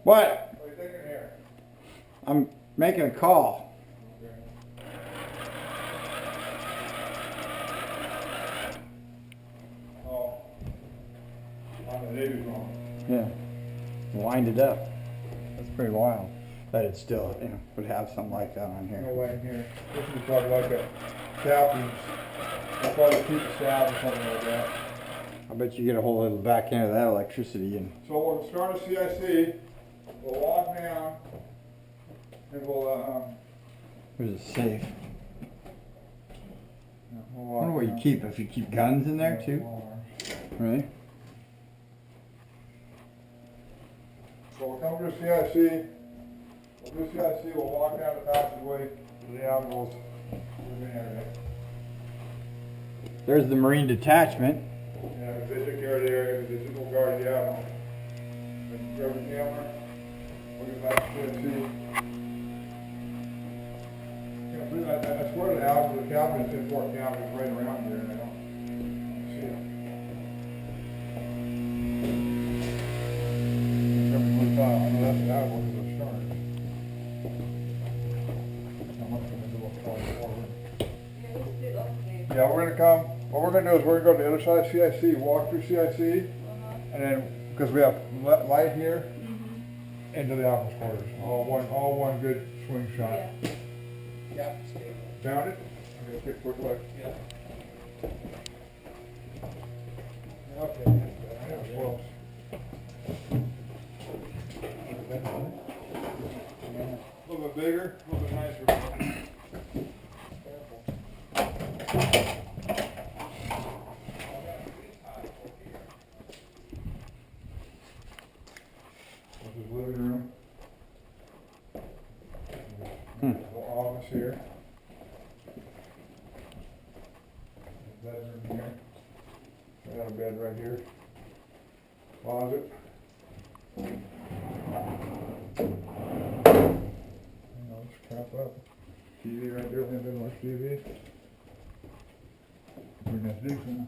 What? What are you thinking here? I'm making a call. Okay. Oh. On the Navy phone. Yeah. Wind it up. That's pretty wild. That it still, would have something like that on No here. way in here. This is probably like a captain's. They'll probably keep a staff or something like that. I bet you get a hold of the back end of that electricity and. So we'll start a CIC. We'll walk down. And we'll, There's a safe. we'll I walk wonder what you down. keep. If you keep guns in there too. Really? So we'll come to a CIC. We'll do CIC. We'll walk down the passageway to the admiral's living area. There's the Marine detachment. Yeah, they took care of the area. They just will guard the admiral. And grab the camera. We'll get back to CIC. I swear the admiral, the captain's in Fort County is right around here, and I don't see him. I know that's the admiral who's a stern. How much can I do up forward? Yeah, we're gonna come. What we're gonna do is we're gonna go to the other side of CIC, walk through CIC, and then because we have light here, into the admiral's quarters. All one good swing shot. Yeah. Found it? I'm gonna take a quick look. Yeah. Okay. That was close. A little bit bigger, a little bit nicer. This is living room. Little office here. Bedroom here. I got a bed right here. Closet. Let's crap up. TV right there. There's more TV. Pretty nice decent.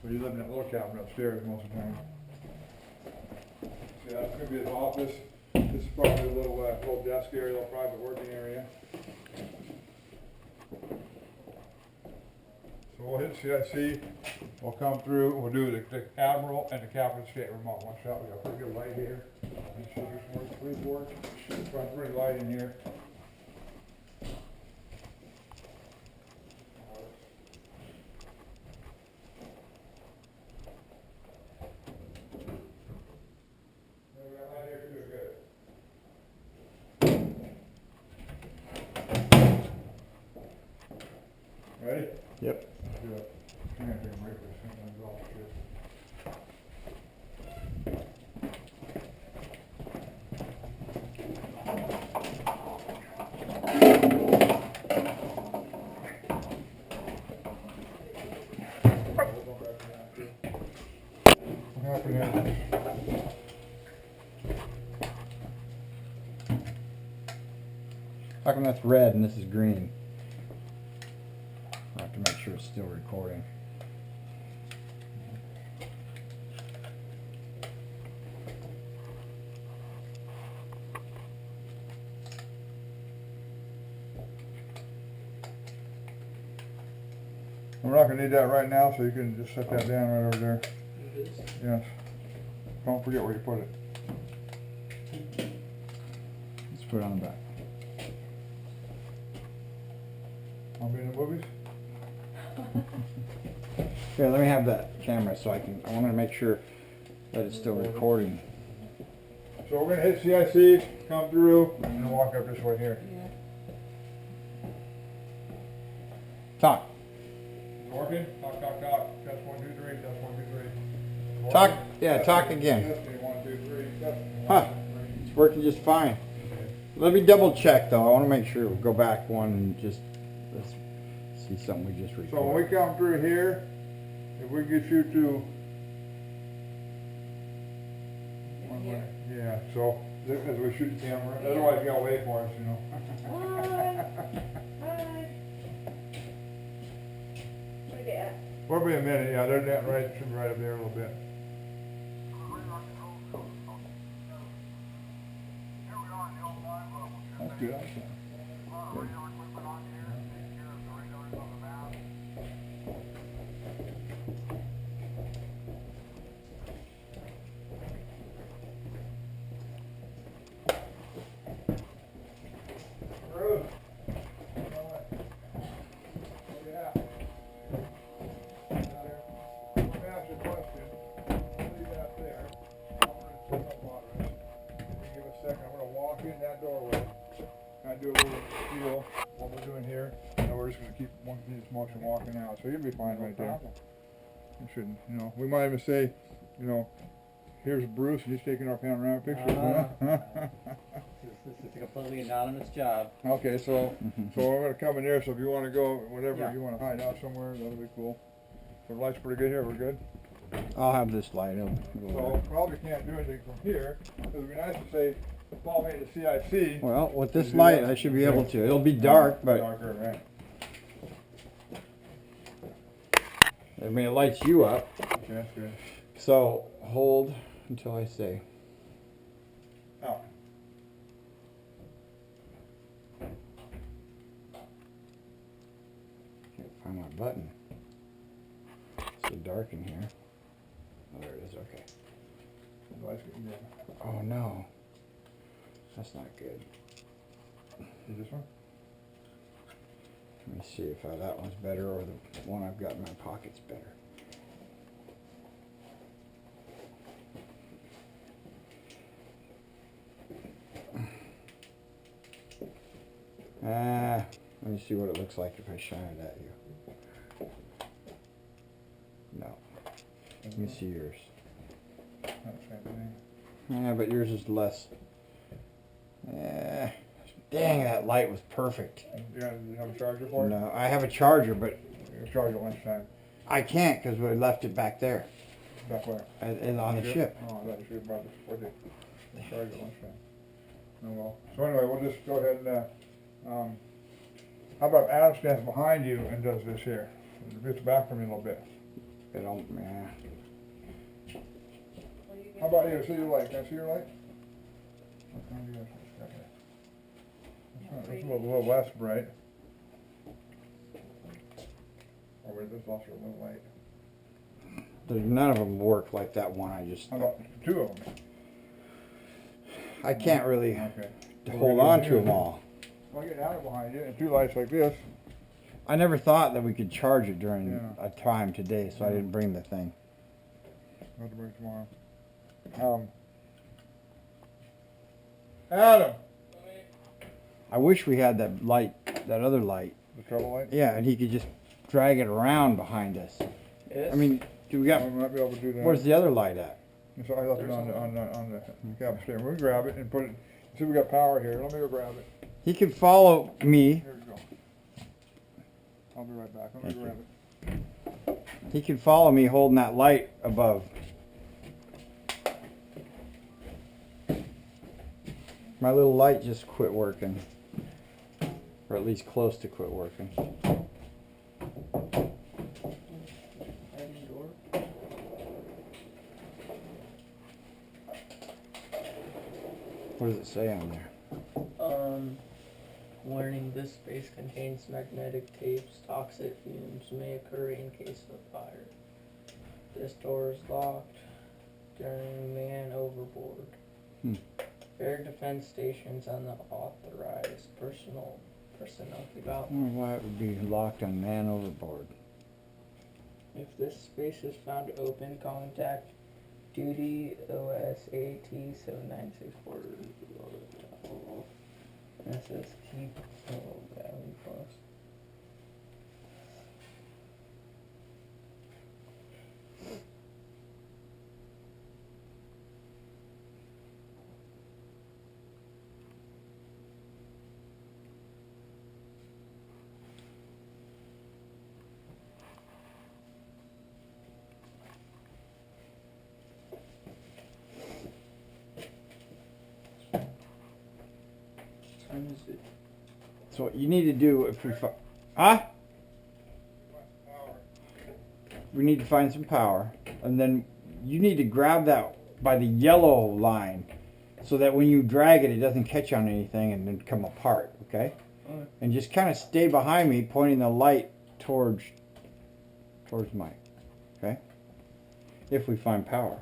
So you live in that little cabin upstairs most of the time. See, that's going to be his office. This is probably a little desk area, little private working area. So we'll hit CIC. We'll come through. We'll do the Admiral and the Captain's State remote one shot. We got pretty good light here. Make sure this works. Please work. It's pretty light in here. Ready? Yep. Let's do it. I can't take a break this thing. I'm all shit. What happened here? How come that's red and this is green? I have to make sure it's still recording. We're not gonna need that right now, so you can just set that down right over there. Yes. Don't forget where you put it. Let's put it on the back. I'll be in the movies. Here, let me have that camera so I want to make sure that it's still recording. So we're gonna hit CIC, come through, and then walk up this way here. Talk. Working? Talk, talk, talk. Test 1, 2, 3. Test 1, 2, 3. Talk. Working? Yeah, Testing, talk again. Testing 1, 2, 3. Testing 1, Huh. 2, 3. It's working just fine. Let me double check though. I want to make sure. Go back one and just let's see something we just recorded. So when we come through here, if we get you to yeah, so as we shoot the camera, otherwise you gotta wait for us, you know. We'll be a minute, yeah, they're that right, should be right up there a little bit. That's good, that's good. Do a little feel what we're doing here, and we're just going to keep one continuous motion walking out. So you'll be fine right there. You shouldn't, you know. We might even say, you know, here's Bruce, and he's taking our panorama picture. This is a completely anonymous job. Okay, so we're going to come in here. So if you want to go, whatever you want to hide out somewhere, that'll be cool. So the light's pretty good here. We're good. I'll have this light. So probably can't do anything from here. It would be nice to say, follow me to CIC. Well, with this light, I should be able to. It'll be dark, but Darker, right. I mean, it lights you up. Okay, that's good. So hold until I say. Out. Can't find my button. It's so dark in here. Oh, there it is. Okay. The light's getting dim. Oh no. That's not good. Is this one? Let me see if that one's better or the one I've got in my pocket's better. Let me see what it looks like if I shine it at you. No. Let me see yours. Not the same thing. Yeah, but yours is less. Dang, that light was perfect. You have a charger for it? No, I have a charger, but You can charge it lunchtime. I can't because we left it back there Back where? and on the ship. Oh, I thought you should have brought this with you. We'll charge it lunchtime. Oh well. So anyway, we'll just go ahead and, how about Adam stands behind you and does this here? Gets back from you a little bit. It don't, yeah. How about you? See your light? Can I see your light? It's a little less bright. Oh wait, this also a little light. None of them work like that one I just. How about two of them? I can't really Okay. hold on to them all. Well, get out behind you and two lights like this. I never thought that we could charge it during Yeah. a time today, so I didn't bring the thing. I'll have to bring it tomorrow. Adam! I wish we had that light, that other light. The trouble light? Yeah, and he could just drag it around behind us. Yes. I mean, do we got? We might be able to do that. Where's the other light at? So I left it on the cabin steering. We'll grab it and put it. See, we got power here. Let me go grab it. He could follow me. Here we go. I'll be right back. Let me grab it. He could follow me holding that light above. My little light just quit working. Or at least close to quit working. What does it say on there? Warning, this space contains magnetic tapes. Toxic fumes may occur in case of a fire. This door is locked during man overboard. Air defense stations on the authorized personnel keep out. I wonder why it would be locked on man overboard. If this space is found open, contact Duty OSAT 7964. And it says keep valley close. So what you need to do if we we need to find some power, and then you need to grab that by the yellow line so that when you drag it, it doesn't catch on anything and then come apart, okay? And just kind of stay behind me, pointing the light towards Mike, okay? If we find power.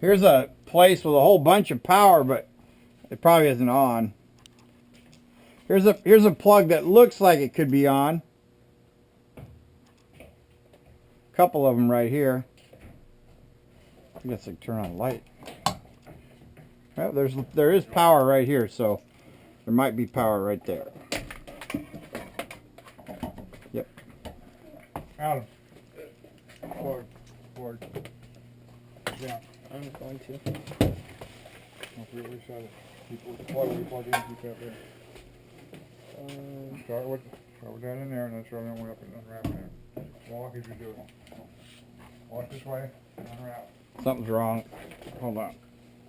Here's a place with a whole bunch of power, but it probably isn't on. Here's a plug that looks like it could be on. A couple of them right here. I guess I can turn on the light. Well, there is power right here, so there might be power right there. Yep. Adam. Forward. Yeah. I'm going to. Don't forget we said it. Keep the plug we plug in, keep that there. Start with that in there, and then throw that way up and unwrap there. Walk as you do it. Walk this way, unwrap. Something's wrong. Hold on.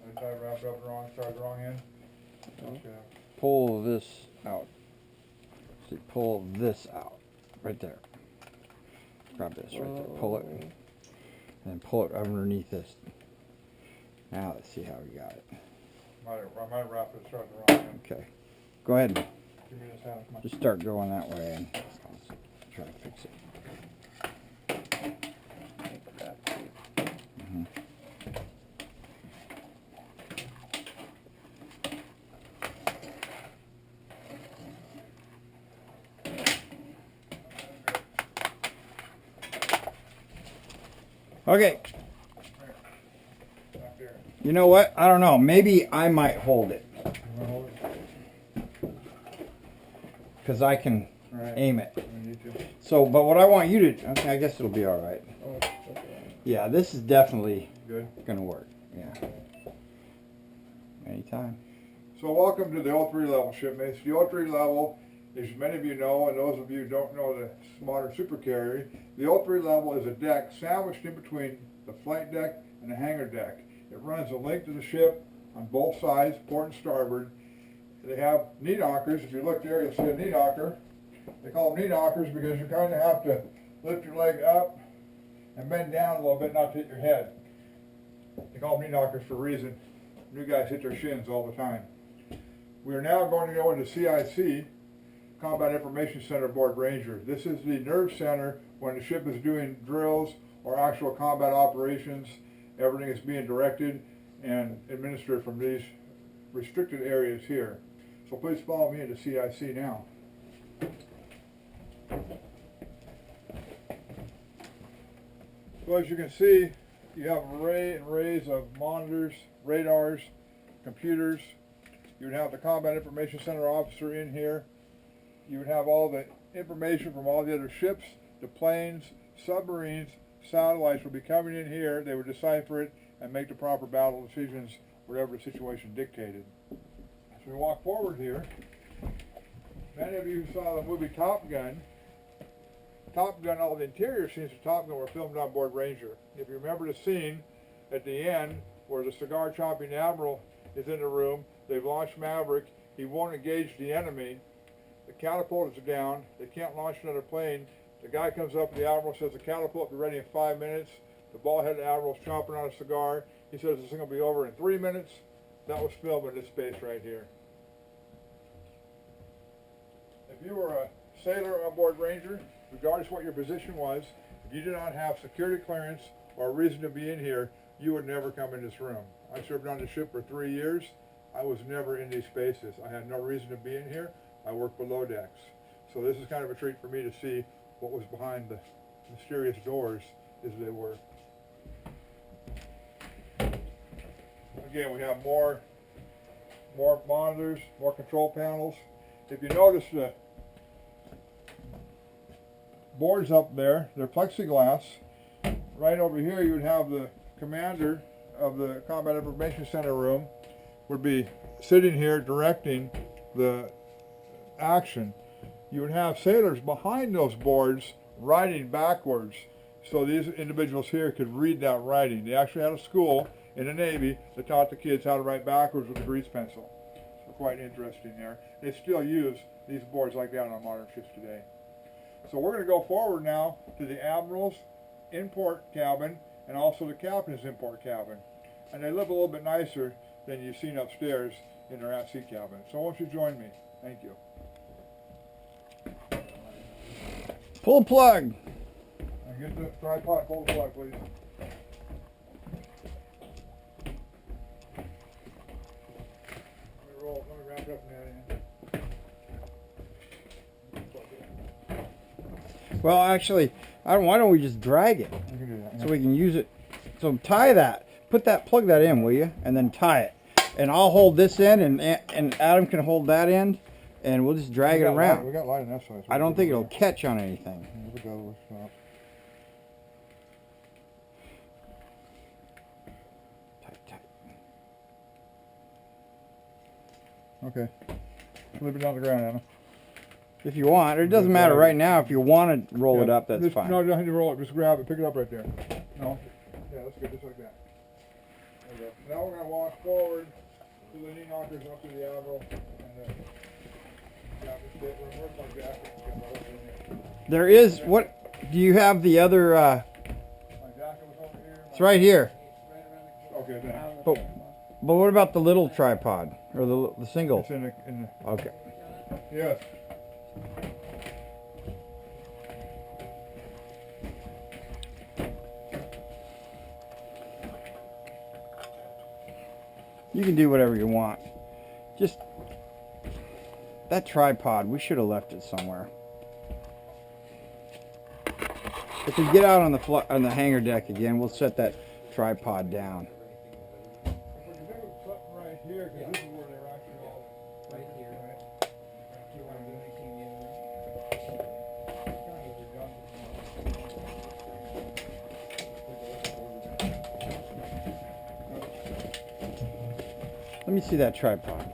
This side wrapped up wrong, started wrong end. Okay. Pull this out. See, pull this out. Right there. Grab this right there. Pull it. And then pull it underneath this. Now let's see how we got it. I might wrap it, start the wrong end. Okay. Go ahead and Give me this hand. Come on. just start going that way and try to fix it. Mhm. Okay. Back there. You know what? I don't know. Maybe I might hold it. You wanna hold it? Because I can Right. aim it. You need to. So, but what I want you to... Okay, I guess it'll be all right. Oh, okay. Yeah, this is definitely Good. going to work. Yeah. Anytime. So welcome to the O3 level, shipmates. The O3 level, as many of you know, and those of you who don't know the modern supercarrier, the O3 level is a deck sandwiched in between the flight deck and the hangar deck. It runs the length of the ship on both sides, port and starboard. They have knee knockers. If you look there, you'll see a knee knocker. They call them knee knockers because you kind of have to lift your leg up and bend down a little bit, not to hit your head. They call them knee knockers for a reason. New guys hit their shins all the time. We are now going to go into CIC, Combat Information Center aboard Ranger. This is the nerve center when the ship is doing drills or actual combat operations. Everything is being directed and administered from these restricted areas here. So please follow me into CIC now. So as you can see, you have arrays of monitors, radars, computers. You would have the Combat Information Center officer in here. You would have all the information from all the other ships, the planes, submarines, satellites would be coming in here. They would decipher it and make the proper battle decisions, whatever the situation dictated. So we walk forward here. Many of you who saw the movie Top Gun, all the interior scenes of Top Gun were filmed on board Ranger. If you remember the scene at the end where the cigar chomping admiral is in the room, they've launched Maverick, he won't engage the enemy. The catapult is down. They can't launch another plane. The guy comes up, the admiral says the catapult will be ready in 5 minutes. The bald-headed admiral's chomping on a cigar. He says this thing will be over in 3 minutes. That was filmed in this space right here. If you were a sailor on board Ranger, regardless of what your position was, if you did not have security clearance or a reason to be in here, you would never come in this room. I served on the ship for 3 years. I was never in these spaces. I had no reason to be in here. I worked below decks. So this is kind of a treat for me to see what was behind the mysterious doors as they were. Again, we have more monitors, more control panels. If you notice the boards up there, they're plexiglass. Right over here you would have the commander of the Combat Information Center room would be sitting here directing the action. You would have sailors behind those boards writing backwards, so these individuals here could read that writing. They actually had a school in the Navy that taught the kids how to write backwards with a grease pencil. So quite interesting there. They still use these boards like that on modern ships today. So we're going to go forward now to the Admiral's import cabin and also the Captain's import cabin. And they live a little bit nicer than you've seen upstairs in their at-sea cabin. So won't you join me? Thank you. Pull the plug. And get the tripod, pull the plug, please. Let me wrap it up in that end. Well, actually, why don't we just drag it You can do that. so we can use it? So tie that. Plug that in, will you? And then tie it. And I'll hold this end, and Adam can hold that end, and we'll just drag it around. We got light on that side. I don't think it'll catch on anything. Here we go. Let's stop. Tight. Okay. Leave it down the ground, Anna. If you want, it doesn't matter right now. If you want to roll it up, that's fine. No, you don't need to roll it. Just grab it. Pick it up right there. No. Yeah, that's good. Just like that. There we go. Now we're going to walk forward to the knee knockers up to the Admiral and the Captain's stateroom. Where's my jacket? Got my whole thing there. There is, what, do you have the other, My jacket was over here. it's right here. Okay, thanks. But what about the little tripod? Or the single? It's in the, Okay. yes. You can do whatever you want. Just, that tripod, we should have left it somewhere. If we get out on the hangar deck again, we'll set that tripod down. If we can do something right here, because this is where they're actually all Right here. right? Do you want to do anything in Let me see that tripod.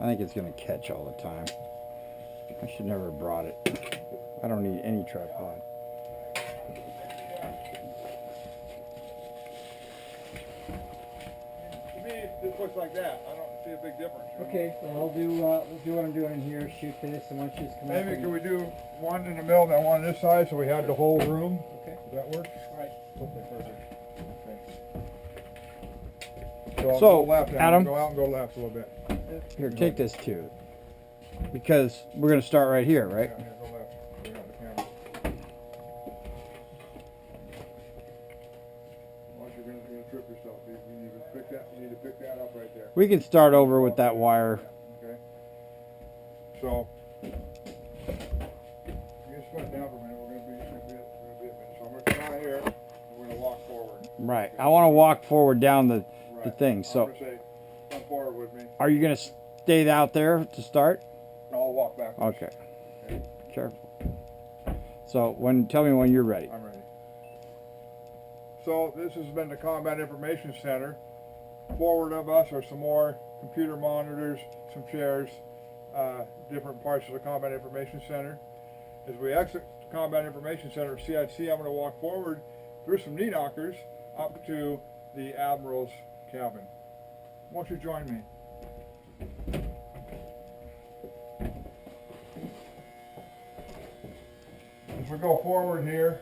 I think it's going to catch all the time. I should never have brought it. I don't need any tripod. To me, this looks like that. I don't see a big difference. Okay, well, we'll do what I'm doing in here, shoot this, and once you just come up. Maybe can we do one in the middle and then one on this side so we had the whole room? Okay. Does that work? Right. Okay, perfect. Okay. So, I'll So, go left now. Adam? Go out and go left a little bit. Here, take this too. Because we're going to start right here, right? Yeah, go left. Bring out the camera. Once you're gonna trip yourself, you need to pick that up right there. We can start over with that wire. Okay. So, you just put it down for a minute. We're gonna be a minute. So I'm gonna come out here and we're gonna walk forward. Right. I want to walk forward down the thing. I'm So, gonna say, come forward with me. are you going to stay out there to start? And I'll walk back. Okay. Careful. So, tell me when you're ready. I'm ready. So this has been the Combat Information Center. Forward of us are some more computer monitors, some chairs, different parts of the Combat Information Center. as we exit the Combat Information Center of CIC, I'm going to walk forward through some knee knockers up to the Admiral's cabin. Won't you join me? As we go forward here,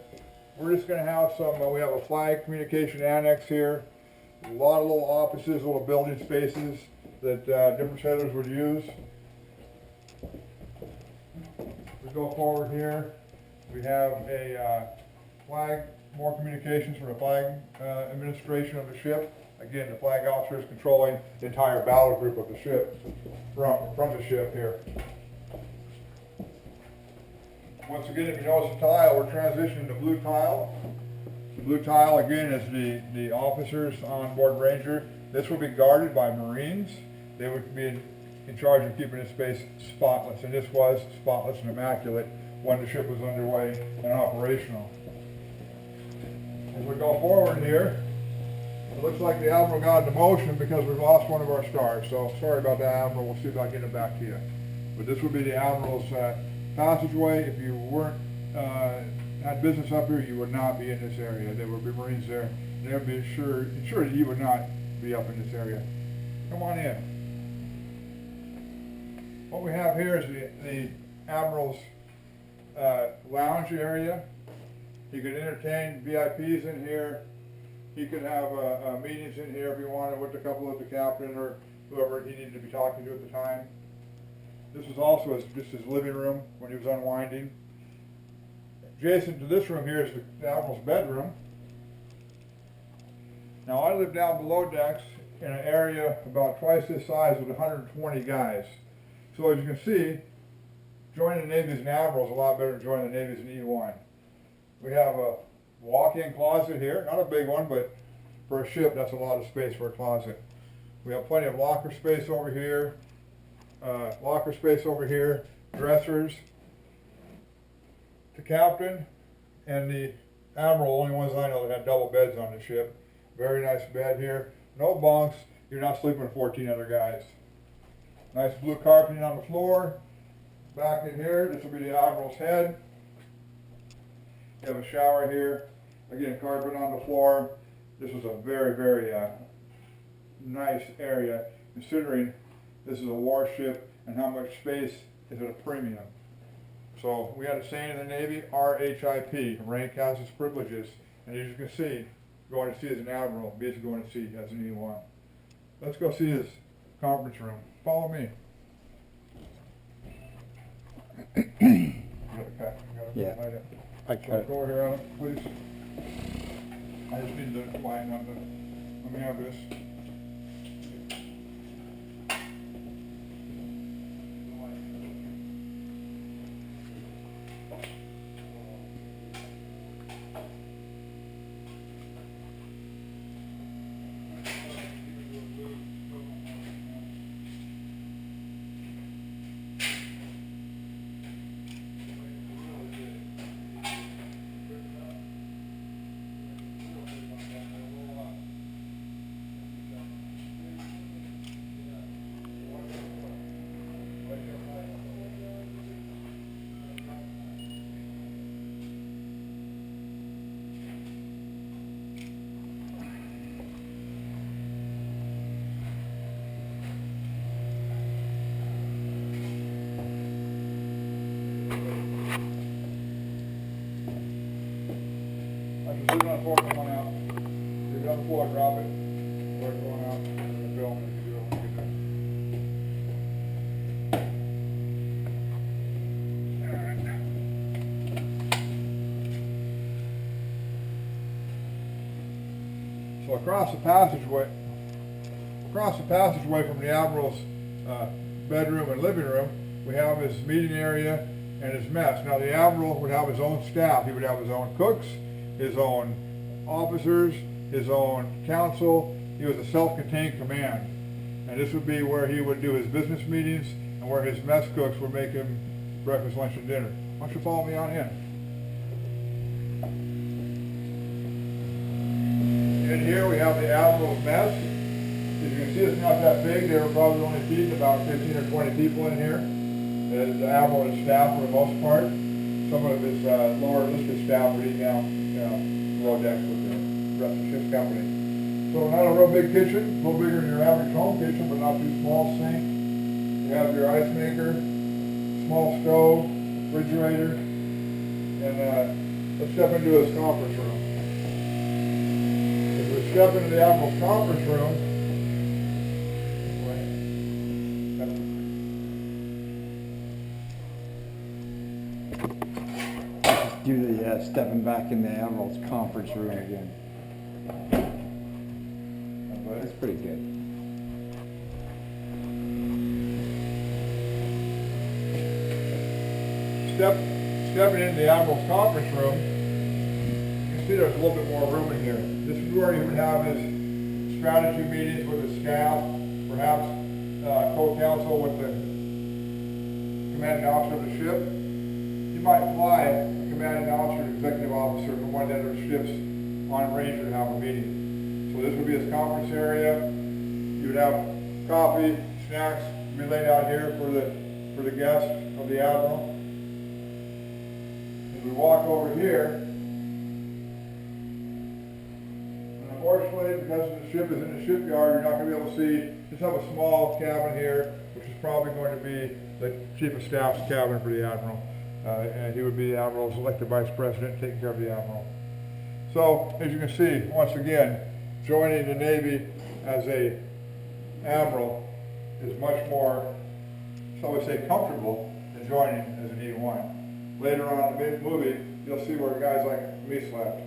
we're just going to have some, we have a flag communication annex here, a lot of little offices, little building spaces that different sailors would use. We go forward here, we have a flag, more communications from the flag administration of the ship. Again, the flag officer is controlling the entire battle group of the ship from the ship here. Once again, if you notice the tile, we're transitioning to blue tile. The blue tile, again, is the officers on board Ranger. This will be guarded by Marines. They would be in charge of keeping this space spotless, and this was spotless and immaculate when the ship was underway and operational. As we go forward here, it looks like the Admiral got a demotion because we've lost one of our stars. So sorry about that, Admiral. We'll see if I can get it back to you. But this would be the Admiral's passageway. If you weren't had business up here, you would not be in this area. There would be Marines there. They would be ensured that you would not be up in this area. Come on in. What we have here is the Admiral's lounge area. He could entertain VIPs in here. He could have meetings in here if he wanted with a couple of the captain or whoever he needed to be talking to at the time. This is also just his living room when he was unwinding. Adjacent to this room here is the Admiral's bedroom. Now I live down below decks in an area about twice this size with 120 guys. So as you can see, joining the Navy's and Admiral is a lot better than joining the Navy's and E1. We have a walk-in closet here, not a big one, but for a ship that's a lot of space for a closet. We have plenty of locker space over here, dressers. The captain and the Admiral, only ones I know that had double beds on the ship. Very nice bed here. No bunks. You're not sleeping with 14 other guys. Nice blue carpeting on the floor. Back in here, this will be the Admiral's head. You have a shower here. Again, carpet on the floor. This is a very, very nice area, considering this is a warship and how much space is at a premium. So we had a saying in the Navy, RHIP, rank has its privileges. And as you can see, going to sea as an Admiral beats going to sea as an E1. Let's go see his conference room. Follow me. Yeah. I cut. Go over here on it, please. I just need the line on the, let me have this. Leave it on the floor, come on out. Leave it on the floor, drop it. Floor going out. And the film, you can do it when you get done. So across the passageway from the Admiral's bedroom and living room, we have his meeting area and his mess. Now the Admiral would have his own staff. He would have his own cooks, his own officers, his own counsel. He was a self-contained command. And this would be where he would do his business meetings and where his mess cooks would make him breakfast, lunch, and dinner. Why don't you follow me on in? In here we have the Admiral's mess. As you can see, it's not that big. They were probably only feeding about 15 or 20 people in here. The Admiral and his staff for the most part. some of his lower enlisted staff are eating down below decks with the rest of the ship's company. So not a real big kitchen, a little bigger than your average home kitchen, but not too small. Sink. You have your ice maker, small stove, refrigerator, and let's step into his conference room. As we step into the Admiral's conference room, do the stepping back in the Admiral's conference room again. But it's pretty good. Stepping into the Admiral's conference room, you can see there's a little bit more room in here. This is where he would have his strategy meetings with his staff, perhaps co-counsel with the commanding officer of the ship. You might fly a commanding officer, executive officer from one end of the ships on Ranger to have a meeting. So this would be his conference area. You would have coffee, snacks be laid out here for the guests of the Admiral. As we walk over here, and unfortunately, because the ship is in the shipyard, you're not going to be able to see. Just have a small cabin here, which is probably going to be the Chief of Staff's cabin for the Admiral. And he would be the Admiral's elected Vice President, taking care of the Admiral. So, as you can see, once again, joining the Navy as a Admiral is much more, shall we say, comfortable than joining as an E1. Later on in the movie, you'll see where guys like me slept.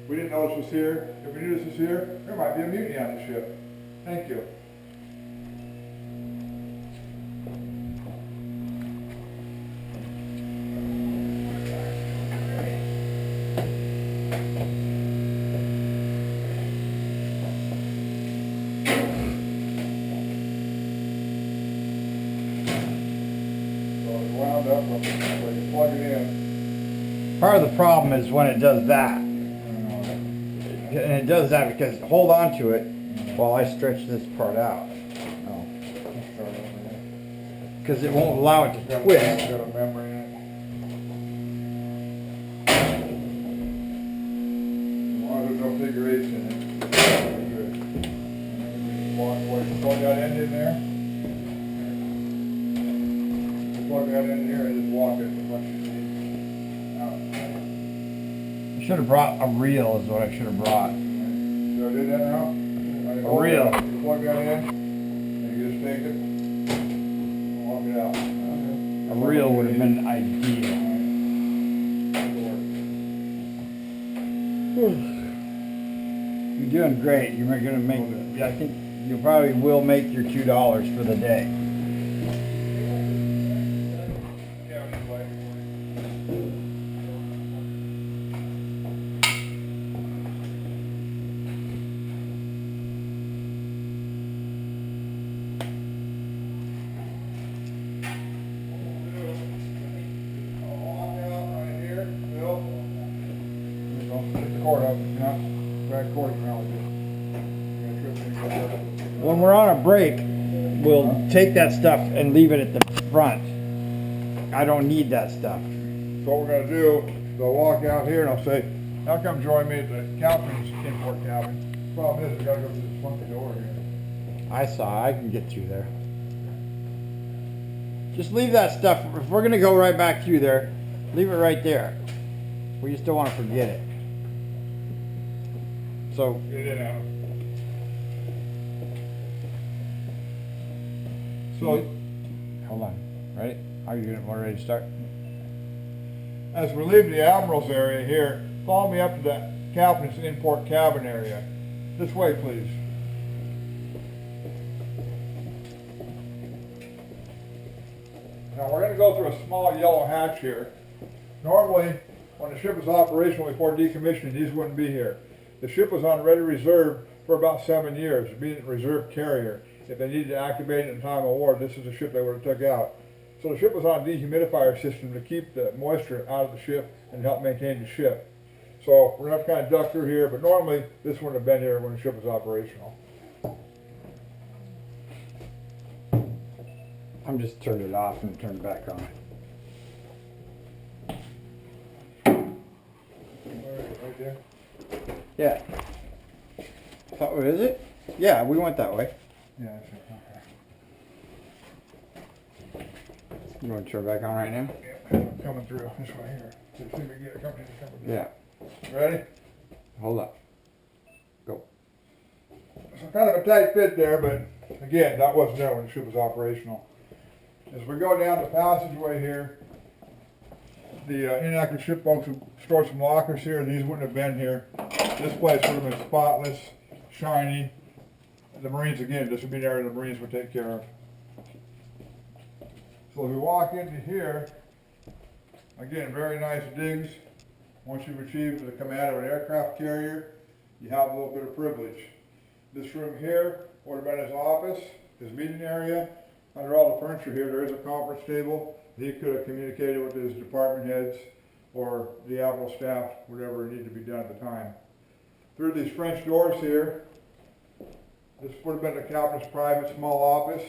We didn't know this was here. If we knew this was here, there might be a mutiny on the ship. Thank you. Plug it in. Part of the problem is when it does that. And it does that because, hold on to it while I stretch this part out. Because it won't allow it to twist. Got a memory in it. As long as there's no figure eights in it, it's good. Plug that end in there. Plug that in here and just walk it as much as you need. Out. I should have brought a reel is what I should have brought. So I did that now? A reel. You plug that in, and you just take it, and walk it out. A reel would have been ideal. You're doing great. You're going to make, I think you probably will make your $2 for the day. When we're on a break, we'll take that stuff and leave it at the front. I don't need that stuff. So what we're going to do is I'll walk out here and I'll say, now come join me at the captain's import cabin. Problem is, we got to go through this funky door here. I can get through there. Just leave that stuff. If we're going to go right back through there, leave it right there. We just don't want to forget it. So, Get it out. So, hold on. Ready? Are you ready to start? as we're leaving the Admiral's area here, follow me up to the captain's import cabin area. This way, please. Now we're going to go through a small yellow hatch here. Normally, when the ship was operational before decommissioning, these wouldn't be here. The ship was on ready reserve for about 7 years, being a reserve carrier. If they needed to activate it in time of war, this is the ship they would have took out. So the ship was on a dehumidifier system to keep the moisture out of the ship and help maintain the ship. So we're going to have to kind of duck through here, but normally this wouldn't have been here when the ship was operational. I'm just turning it off and turn it back on. right there? Yeah. Oh, is it? Yeah, we went that way. Yeah, that's it, okay. You want to turn back on right now? Yeah, coming through this way here. So see if we can get it coming through. Yeah. Ready? Hold up. Go. So kind of a tight fit there, but again, that wasn't there when the ship was operational. As we go down the passageway here, the inactive ship folks have stored some lockers here. These wouldn't have been here. This place would have been spotless, shiny. The Marines, again, this would be an area the Marines would take care of. So as we walk into here, again, very nice digs. Once you've achieved the command of an aircraft carrier, you have a little bit of privilege. This room here would have been his office, his meeting area. Under all the furniture here, there is a conference table. He could have communicated with his department heads or the admiral staff, whatever needed to be done at the time. Through these French doors here, this would have been the captain's private small office.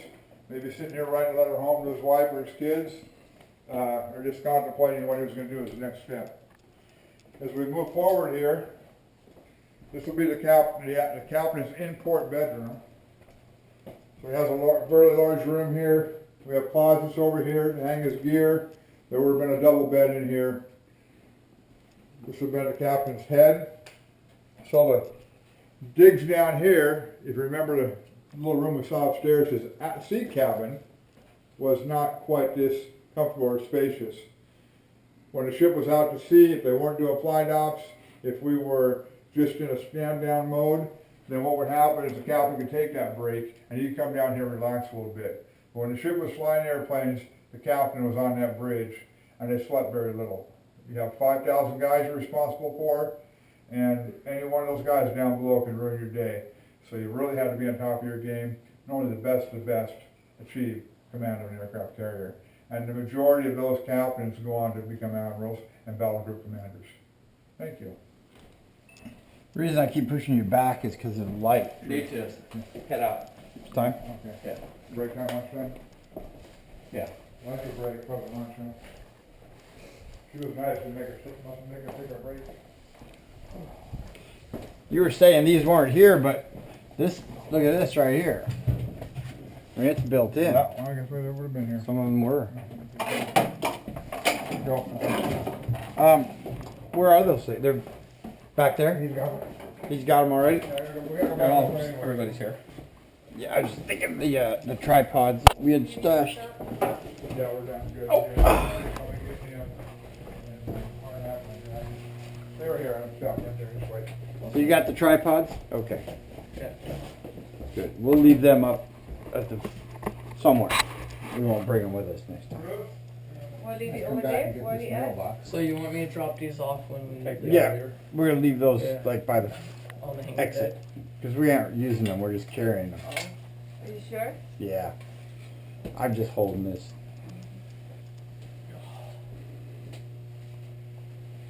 Maybe sitting here writing a letter home to his wife or his kids, or just contemplating what he was going to do as the next step. As we move forward here, this will be the captain's in-port bedroom. So he has a very large room here. We have closets over here to hang his gear. There would have been a double bed in here. This would have been the captain's head. So the digs down here, if you remember the little room we saw upstairs, his sea cabin was not quite this comfortable or spacious. When the ship was out to sea, if they weren't doing flight ops, if we were just in a stand down mode, then what would happen is the captain could take that break and he'd come down here and relax a little bit. But when the ship was flying airplanes, the captain was on that bridge and they slept very little. You have 5,000 guys you're responsible for, and any one of those guys down below can ruin your day. So you really had to be on top of your game. And only the best achieve command of an aircraft carrier. And the majority of those captains go on to become admirals and battle group commanders. Thank you. The reason I keep pushing you back is because of the light. Need to head out. It's time? Okay. Yeah. Break time, lunchtime? Yeah. Lunch or break, probably lunchtime. She was nice to make her take a break. You were saying these weren't here, but this, look at this right here. I mean, it's built in. Yeah, well, I guess they would have been here. Some of them were. Go. Where are those things? They're back there? He's got it. He's got them already? Everybody's here. Yeah, I was just thinking the tripods we had stashed. Yeah, we're down good. Oh. They were here. I'm stopping right there. Just wait. So you got the tripods? Okay. Yeah. Good. We'll leave them up at the somewhere. We won't bring them with us next time. We'll leave it over there. Where we at? So you want me to drop these off when Yeah, we're gonna leave those Yeah. like by the on the hangar exit deck? because we aren't using them. We're just carrying them. Oh, are you sure? Yeah. I'm just holding this.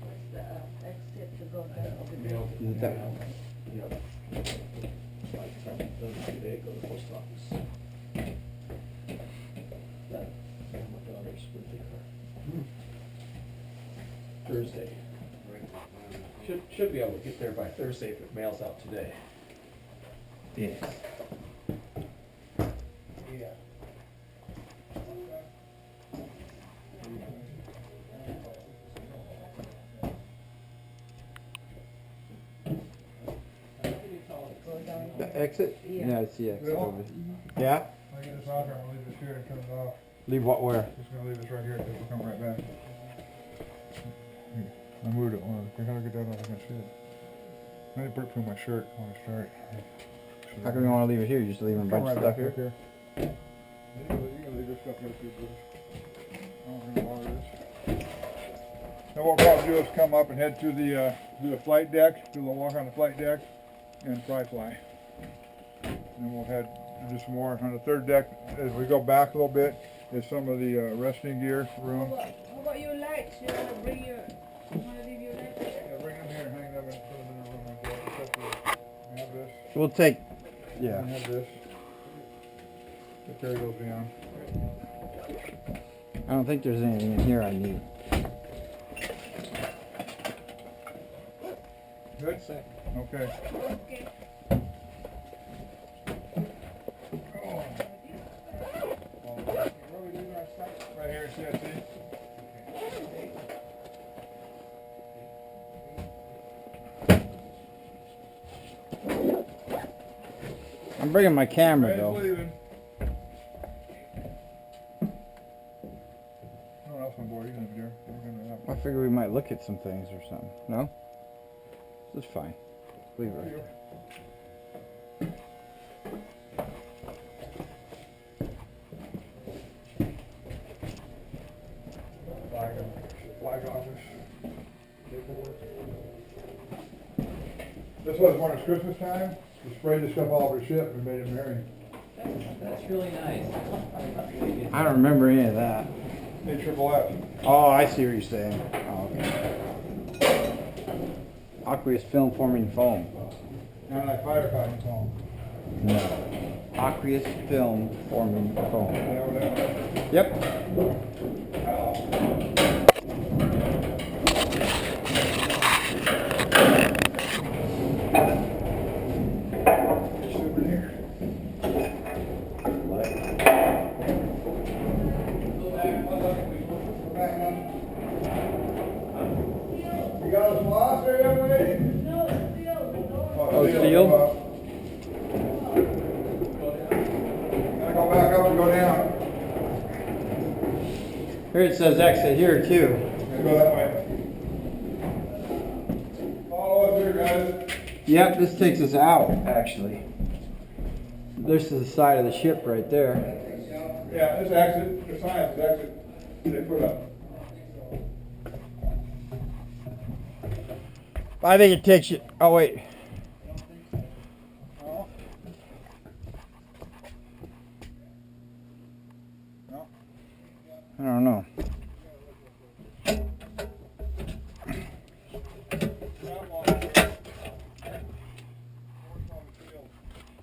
What's the exit to go down over there? Is it that one? Today, go to the post office. That, my daughter's birthday card. Thursday. Should be able to get there by Thursday if it mails out today. Yes. Yeah. The exit? Yeah. It's the exit. Yeah. Over. Yeah? I get this off here. I'm gonna leave this here and turn it off. Leave what where? Just gonna leave this right here because we'll come right back. I moved it. I gotta get that off. I can see it. I need to put it through my shirt when I start. How come you want to leave it here? You just leaving a bunch of stuff here? You can leave this stuff here too, Bruce. I don't know what it is. Now what we'll probably do is come up and head to the flight deck, do a little walk on the flight deck, and fly. And then we'll head to do some more on the third deck. As we go back a little bit, is some of the resting gear room. How about your lights? You wanna leave your lights there? Yeah, bring them here and hang them in, put them in the room like that. Except for- we have this. We'll take. Yeah. We have this. To carry those down. I don't think there's anything in here I need. Good? Sec. Okay. Okay. Right here, CSC. I'm bringing my camera Ray's though. leaving. No one else on board. He's gonna be there. I figure we might look at some things or something. No? That's fine. Leave it right there. Flag office. This was when it's Christmas time. We sprayed this stuff all over the ship and made it merry. That's really nice. I don't remember any of that. AFFF. Oh, I see what you're saying. Oh, okay. Aqueous film forming foam. Not like firefighting foam. No. Aqueous film forming foam. Yeah, whatever. Yep. Souvenir. You got a lost there, young lady? No, it's sealed. The door. Oh, sealed? Gotta go back up and go down. Here it says exit here too. Gotta go that way. Follow us here, guys. Yep, this takes us out actually. This is the side of the ship right there. Yeah, this exit, the sign is exit, they put up. I think it takes you. Oh wait. No? No? I don't know.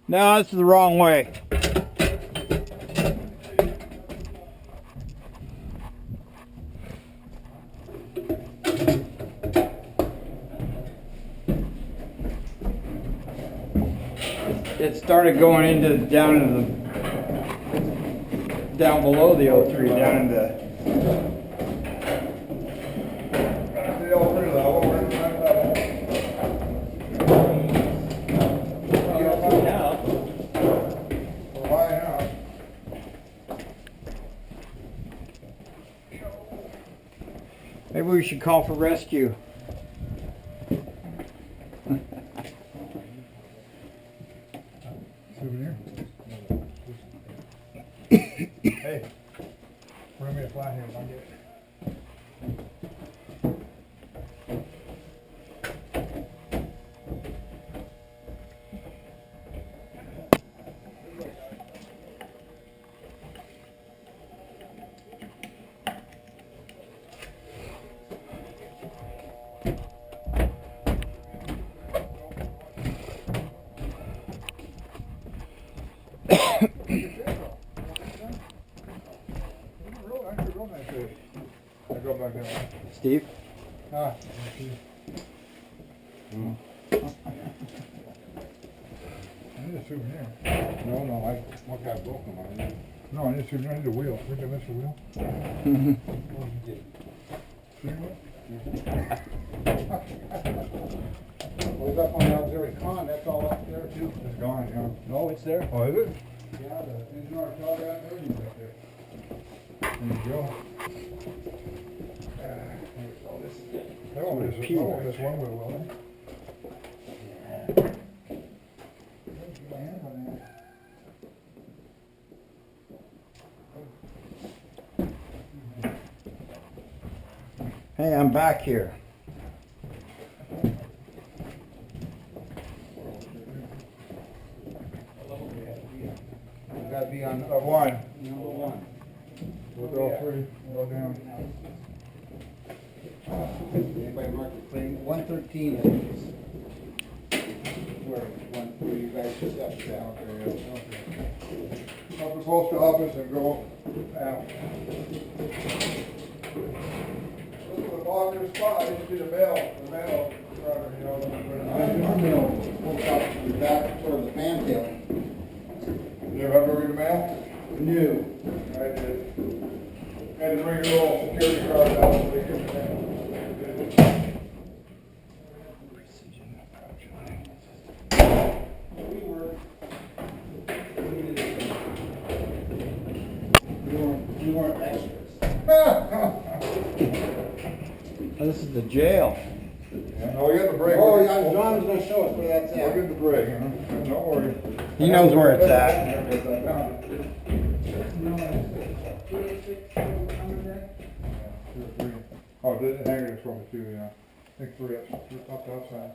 No, this is the wrong way. It started going into down below the O3, down into. That's the L3 level, we're in the right level. Now, We're high enough. Maybe we should call for rescue. Souvenir? Hey, bring me a flat here, I'll get it. Real nice day. I go back that way. Steve? Ah. I need a souvenir. No, what got broken on it? No, I need a souvenir. I need a wheel. Think I missed a wheel? Steering wheel? Goes up on the auxiliary con, that's all up there too. It's gone, yeah. No, it's there. Oh, is it? Yeah, the engine oil got everything right there. There you go. So this is it. That one is this one wheel, will it? Hey, I'm back here. You gotta be on One. number one. We'll go three, go down. Anybody mark the thing? 113 is where you guys just got that. Up to post office and go out. Look at the locker spot, you see the mail Back toward the fantail. You ever have to read the mail? New. I did. Had to bring your little security card out so they could. Precision approach. We weren't extras. Oh, this is the jail. Oh, we got the break. Oh, yeah, John's gonna show us where that's We'll at. get the break, huh? Don't worry. He knows where it's at. Oh, the hangar is from too, yeah. I think three up outside.